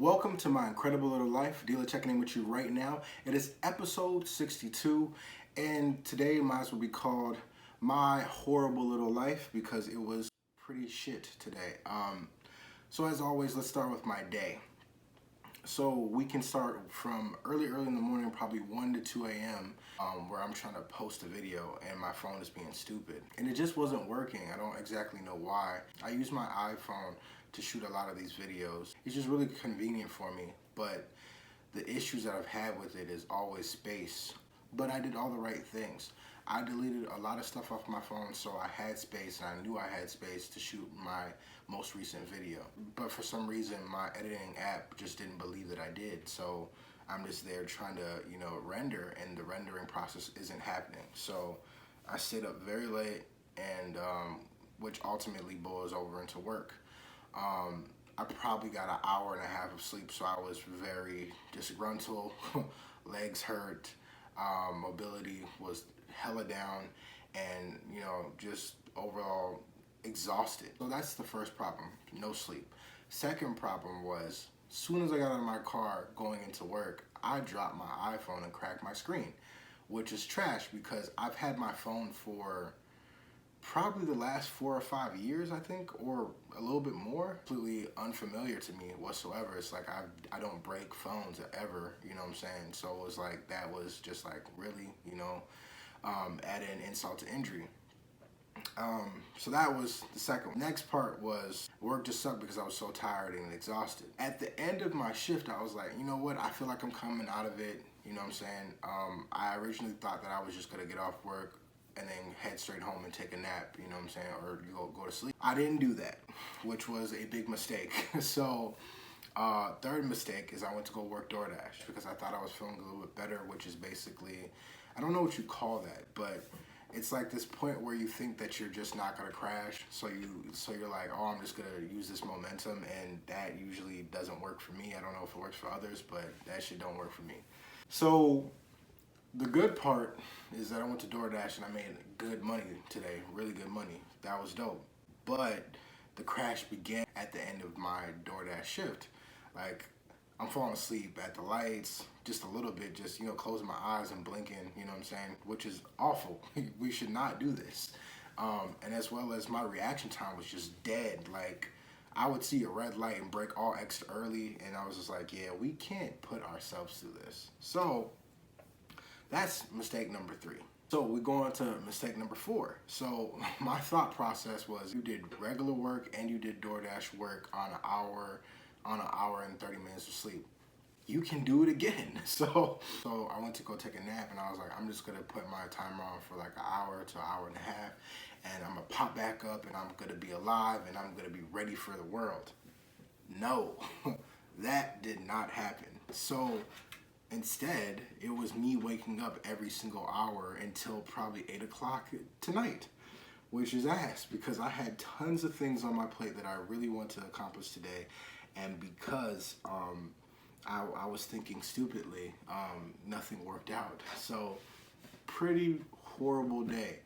Welcome to my incredible little life. Dealer checking in with you right now. It is episode 62, and today might as well be called My Horrible Little Life because it was pretty shit today. So as always, let's start with my day. So we can start from early in the morning, probably 1 to 2 a.m., where I'm trying to post a video and my phone is being stupid. And it just wasn't working. I don't exactly know why. I use my iPhone to shoot a lot of these videos. It's just really convenient for me, but the issues that I've had with it is always space. But I did all the right things. I deleted a lot of stuff off my phone so I had space, and I knew I had space to shoot my most recent video. But for some reason, my editing app just didn't believe that I did. So I'm just there trying to, render, and the rendering process isn't happening. So I stayed up very late, and which ultimately boils over into work. I probably got an hour and a half of sleep, so I was very disgruntled, legs hurt, mobility was hella down, and just overall exhausted. So that's the first problem, no sleep. Second problem was, as soon as I got out of my car going into work, I dropped my iPhone and cracked my screen, which is trash because I've had my phone for probably the last 4 or 5 years, I think, or a little bit more. Completely unfamiliar to me whatsoever. It's like I don't break phones ever, you know what I'm saying? So it was like, that was just like really, adding insult to injury. So that was the second one. Next part was work just sucked because I was so tired and exhausted. At the end of my shift, I was like, you know what? I feel like I'm coming out of it. You know what I'm saying? I originally thought that I was just gonna get off work and then head straight home and take a nap, you know what I'm saying, or go to sleep. I didn't do that, which was a big mistake. So third mistake is I went to go work DoorDash because I thought I was feeling a little bit better, which is basically, I don't know what you call that, but it's like this point where you think that you're just not gonna crash, so you're like, oh, I'm just gonna use this momentum, and that usually doesn't work for me. I don't know if it works for others, but that shit don't work for me. So the good part is that I went to DoorDash and I made good money today, really good money. That was dope. But the crash began at the end of my DoorDash shift. Like, I'm falling asleep at the lights, just a little bit, just, closing my eyes and blinking, you know what I'm saying? Which is awful. We should not do this. And as well as my reaction time was just dead. Like, I would see a red light and brake all extra early, and I was just like, yeah, we can't put ourselves through this. So that's mistake number 3. So we go on to mistake number 4. So my thought process was, you did regular work and you did DoorDash work on an hour and 30 minutes of sleep. You can do it again. So I went to go take a nap, and I was like, I'm just gonna put my timer on for like an hour to an hour and a half, and I'm gonna pop back up, and I'm gonna be alive, and I'm gonna be ready for the world. No, that did not happen. So instead, it was me waking up every single hour until probably 8 o'clock tonight, which is ass because I had tons of things on my plate that I really want to accomplish today. And because I was thinking stupidly, nothing worked out. So pretty horrible day.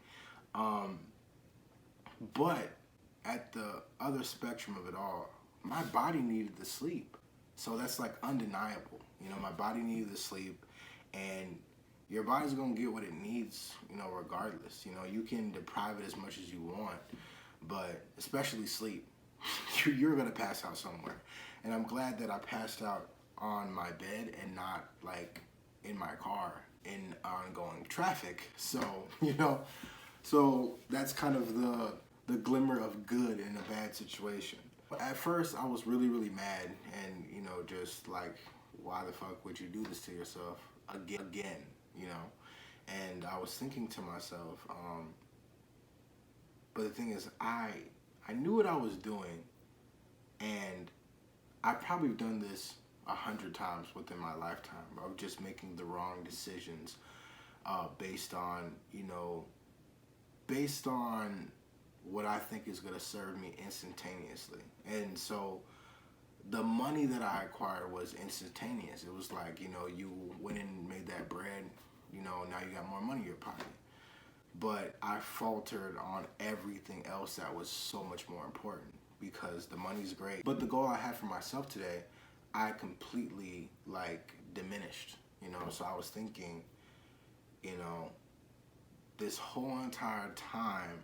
But at the other spectrum of it all, my body needed the sleep. So that's like undeniable. My body needed the sleep, and your body's gonna get what it needs, regardless. You can deprive it as much as you want, but especially sleep, you're gonna pass out somewhere. And I'm glad that I passed out on my bed and not like in my car in ongoing traffic. So, so that's kind of the glimmer of good in a bad situation. At first, I was really, really mad, and just like, why the fuck would you do this to yourself again? And I was thinking to myself, but the thing is, I knew what I was doing, and I've probably done this 100 times within my lifetime of just making the wrong decisions based on what I think is going to serve me instantaneously. And so the money that I acquired was instantaneous. It was like, you went and made that bread, now you got more money in your pocket. But I faltered on everything else that was so much more important because the money's great. But the goal I had for myself today, I completely like diminished, you know. So I was thinking, you know, this whole entire time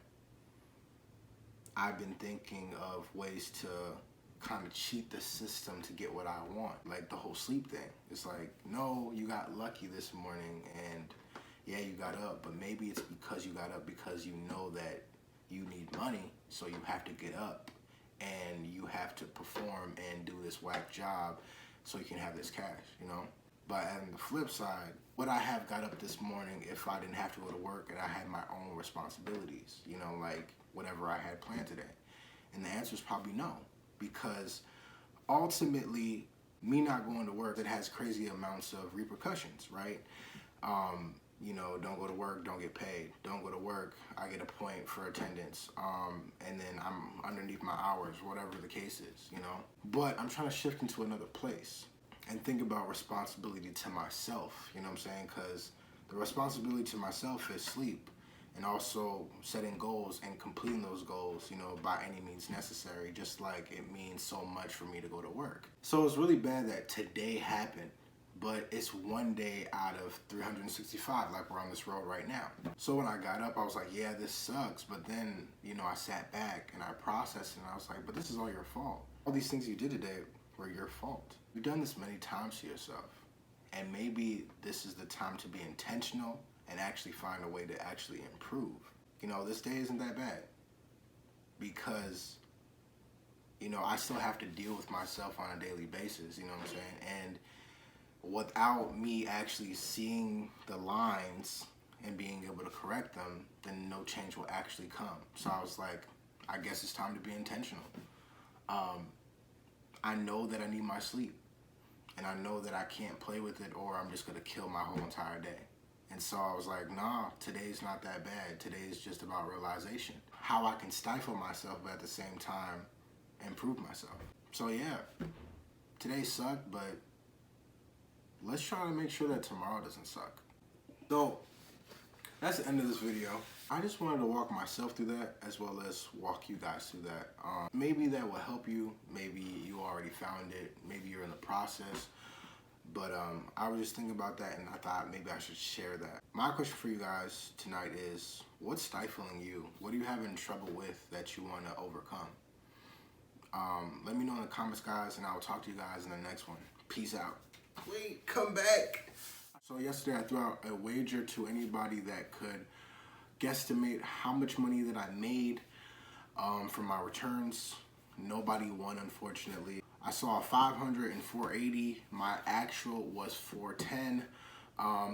I've been thinking of ways to kind of cheat the system to get what I want. Like the whole sleep thing. It's like, no, you got lucky this morning and yeah, you got up, but maybe it's because you got up because you know that you need money, so you have to get up and you have to perform and do this whack job so you can have this cash, you know? But on the flip side, would I have got up this morning if I didn't have to go to work and I had my own responsibilities, you know, like whatever I had planned today? And the answer is probably no, because ultimately, me not going to work, it has crazy amounts of repercussions, right? You know, don't go to work, don't get paid. Don't go to work, I get a point for attendance. And then I'm underneath my hours, whatever the case is, you know? But I'm trying to shift into another place and think about responsibility to myself, you know what I'm saying? Because the responsibility to myself is sleep, and also setting goals and completing those goals, you know, by any means necessary, just like it means so much for me to go to work. So it's really bad that today happened, but it's one day out of 365, like we're on this road right now. So when I got up, I was like, yeah, this sucks. But then, you know, I sat back and I processed and I was like, but this is all your fault. All these things you did today were your fault. You've done this many times to yourself. And maybe this is the time to be intentional and actually find a way to actually improve. You know, this day isn't that bad because, you know, I still have to deal with myself on a daily basis, you know what I'm saying? And without me actually seeing the lines and being able to correct them, then no change will actually come. So I was like, I guess it's time to be intentional. I know that I need my sleep, and I know that I can't play with it or I'm just gonna kill my whole entire day. And so I was like, nah, today's not that bad. Today's just about realization. How I can stifle myself, but at the same time, improve myself. So yeah, today sucked, but let's try to make sure that tomorrow doesn't suck. So that's the end of this video. I just wanted to walk myself through that as well as walk you guys through that. Maybe that will help you. Maybe you already found it. Maybe you're in the process. But I was just thinking about that and I thought maybe I should share that. My question for you guys tonight is, what's stifling you? What are you having trouble with that you want to overcome? Let me know in the comments, guys, and I will talk to you guys in the next one. Peace out. Wait, come back. So yesterday I threw out a wager to anybody that could guesstimate how much money that I made from my returns. Nobody won, unfortunately. I saw 500 and 480. My actual was 410.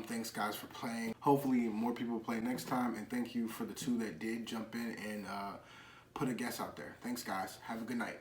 Thanks guys for playing. Hopefully more people play next time, and thank you for the two that did jump in and put a guess out there. Thanks guys. Have a good night.